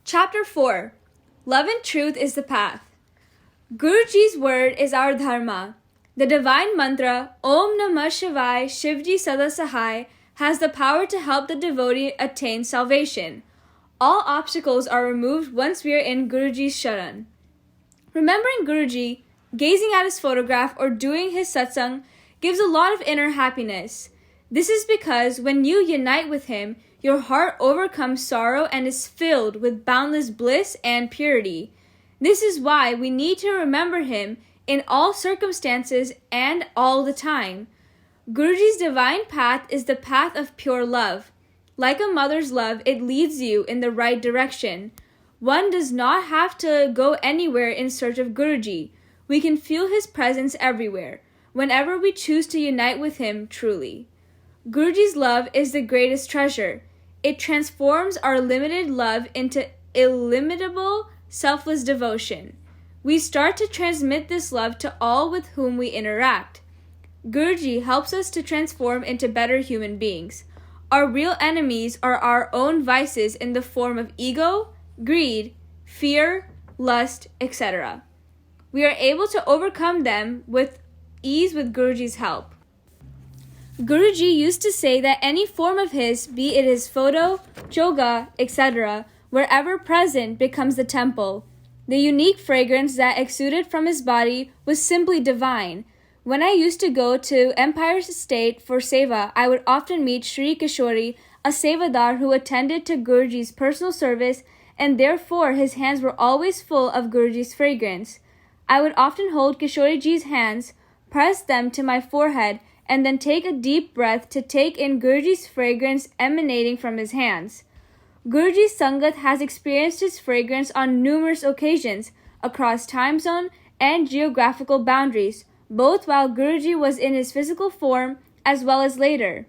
Chapter 4 Love and Truth is the Path. Guruji's word is our dharma. The divine mantra, Om Namah Shivaya Shivji Sada Sahai, has the power to help the devotee attain salvation. All obstacles are removed once we are in Guruji's sharan. Remembering Guruji, gazing at his photograph, or doing his satsang gives a lot of inner happiness. This is because when you unite with him, your heart overcomes sorrow and is filled with boundless bliss and purity. This is why we need to remember him in all circumstances and all the time. Guruji's divine path is the path of pure love. Like a mother's love, it leads you in the right direction. One does not have to go anywhere in search of Guruji. We can feel his presence everywhere, whenever we choose to unite with him truly. Guruji's love is the greatest treasure. It transforms our limited love into illimitable, selfless devotion. We start to transmit this love to all with whom we interact. Guruji helps us to transform into better human beings. Our real enemies are our own vices in the form of ego, greed, fear, lust, etc. We are able to overcome them with ease with Guruji's help. Guruji used to say that any form of his, be it his photo, choga, etc., wherever present becomes the temple. The unique fragrance that exuded from his body was simply divine. When I used to go to Empire's estate for seva, I would often meet Sri Kishori, a sevadar who attended to Guruji's personal service, and therefore his hands were always full of Guruji's fragrance. I would often hold Kishoriji's hands, press them to my forehead, and then take a deep breath to take in Guruji's fragrance emanating from his hands. Guruji's Sangat has experienced his fragrance on numerous occasions across time zone and geographical boundaries, both while Guruji was in his physical form as well as later.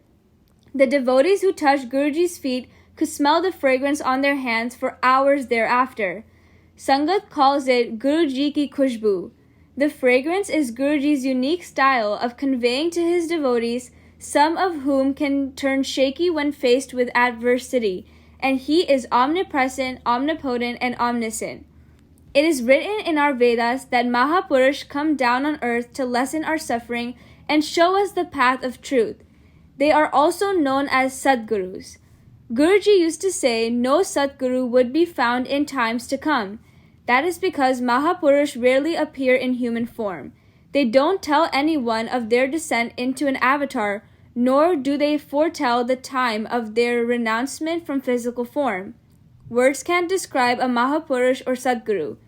The devotees who touched Guruji's feet could smell the fragrance on their hands for hours thereafter. Sangat calls it Guruji ki khushbu. The fragrance is Guruji's unique style of conveying to his devotees, some of whom can turn shaky when faced with adversity, and he is omnipresent, omnipotent, and omniscient. It is written in our Vedas that Mahapurush come down on earth to lessen our suffering and show us the path of truth. They are also known as Sadgurus. Guruji used to say no Sadguru would be found in times to come. That is because Mahapurush rarely appear in human form. They don't tell anyone of their descent into an avatar, nor do they foretell the time of their renouncement from physical form. Words can't describe a Mahapurush or Sadguru.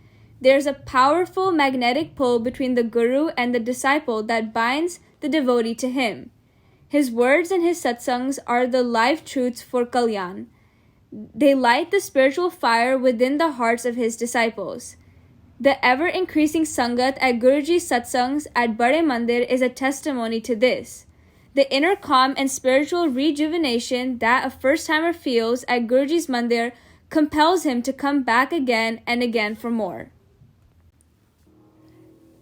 There's a powerful magnetic pull between the Guru and the disciple that binds the devotee to him. His words and his satsangs are the life truths for Kalyan. They light the spiritual fire within the hearts of his disciples. The ever-increasing sangat at Guruji's satsangs at Bade Mandir is a testimony to this. The inner calm and spiritual rejuvenation that a first-timer feels at Guruji's mandir compels him to come back again and again for more.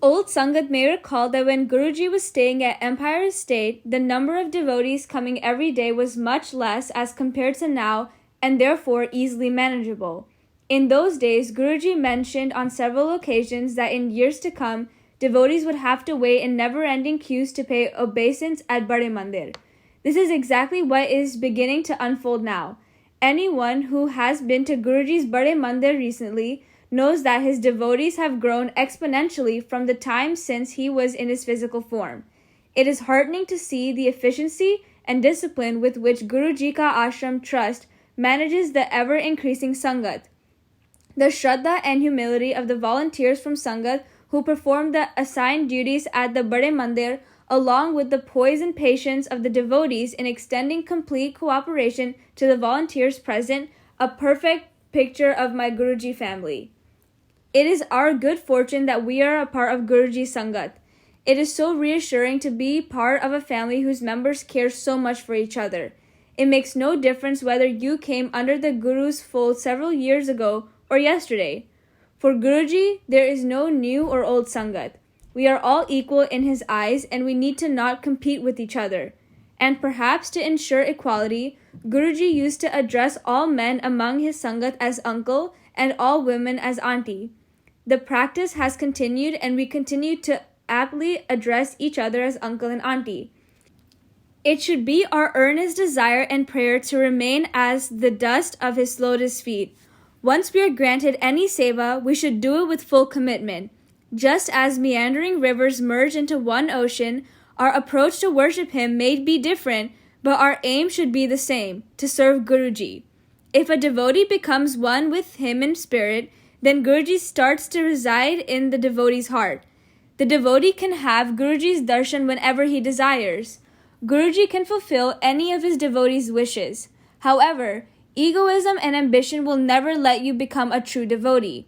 Old Sangat may recall that when Guruji was staying at Empire Estate, the number of devotees coming every day was much less as compared to now, and therefore easily manageable. In those days, Guruji mentioned on several occasions that in years to come, devotees would have to wait in never-ending queues to pay obeisance at Bade Mandir. This is exactly what is beginning to unfold now. Anyone who has been to Guruji's Bade Mandir recently knows that his devotees have grown exponentially from the time since he was in his physical form. It is heartening to see the efficiency and discipline with which Guruji Ka Ashram Trust manages the ever-increasing Sangat. The Shraddha and humility of the volunteers from Sangat who perform the assigned duties at the Bade Mandir, along with the poise and patience of the devotees in extending complete cooperation to the volunteers present, a perfect picture of my Guruji family. It is our good fortune that we are a part of Guruji Sangat. It is so reassuring to be part of a family whose members care so much for each other. It makes no difference whether you came under the Guru's fold several years ago or yesterday. For Guruji, there is no new or old Sangat. We are all equal in his eyes, and we need to not compete with each other. and perhaps to ensure equality, Guruji used to address all men among his Sangat as uncle and all women as auntie. The practice has continued, and we continue to aptly address each other as uncle and auntie. It should be our earnest desire and prayer to remain as the dust of his lotus feet. Once we are granted any seva, we should do it with full commitment. Just as meandering rivers merge into one ocean, our approach to worship him may be different, but our aim should be the same, to serve Guruji. If a devotee becomes one with him in spirit, then Guruji starts to reside in the devotee's heart. The devotee can have Guruji's darshan whenever he desires. Guruji can fulfill any of his devotees' wishes. However, egoism and ambition will never let you become a true devotee.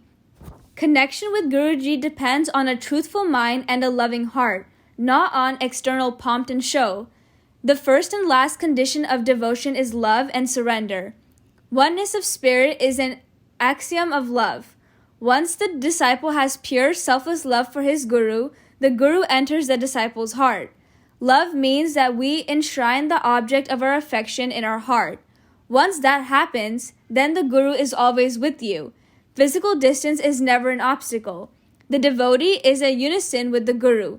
Connection with Guruji depends on a truthful mind and a loving heart, not on external pomp and show. The first and last condition of devotion is love and surrender. Oneness of spirit is an axiom of love. Once the disciple has pure, selfless love for his guru, the guru enters the disciple's heart. Love means that we enshrine the object of our affection in our heart. Once that happens, then the guru is always with you. Physical distance is never an obstacle. The devotee is a unison with the guru.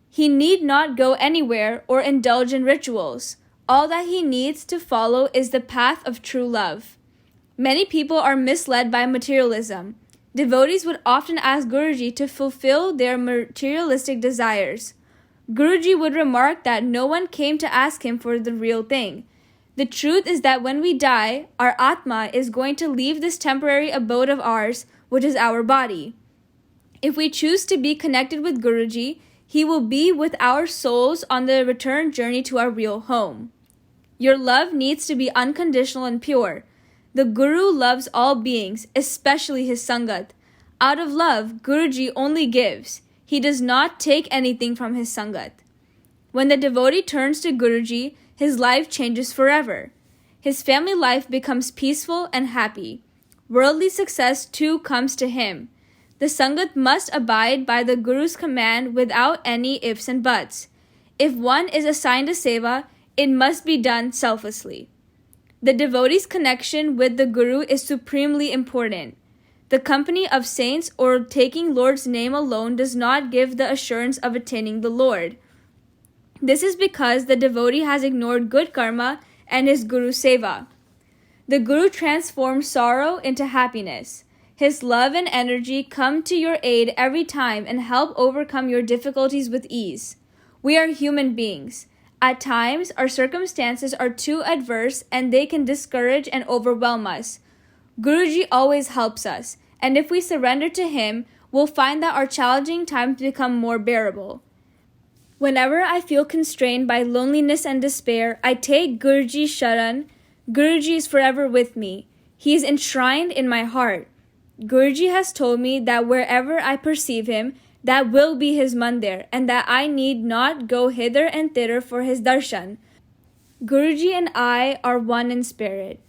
He need not go anywhere or indulge in rituals. All that he needs to follow is the path of true love. Many people are misled by materialism. Devotees would often ask Guruji to fulfill their materialistic desires. Guruji would remark that no one came to ask him for the real thing. The truth is that when we die, our Atma is going to leave this temporary abode of ours, which is our body. If we choose to be connected with Guruji, he will be with our souls on the return journey to our real home. Your love needs to be unconditional and pure. The Guru loves all beings, especially his Sangat. Out of love, Guruji only gives. He does not take anything from his Sangat. When the devotee turns to Guruji, his life changes forever. His family life becomes peaceful and happy. Worldly success too comes to him. The Sangat must abide by the Guru's command without any ifs and buts. If one is assigned a seva, it must be done selflessly. The devotee's connection with the Guru is supremely important. The company of saints or taking Lord's name alone does not give the assurance of attaining the Lord. This is because the devotee has ignored good karma and his Guru seva. The Guru transforms sorrow into happiness. His love and energy come to your aid every time and help overcome your difficulties with ease. We are human beings. At times, our circumstances are too adverse and they can discourage and overwhelm us. Guruji always helps us, and if we surrender to him, we'll find that our challenging times become more bearable. Whenever I feel constrained by loneliness and despair, I take Guruji's sharan. Guruji is forever with me. He is enshrined in my heart. Guruji has told me that wherever I perceive him, that will be his mandir, and that I need not go hither and thither for his darshan. Guruji and I are one in spirit.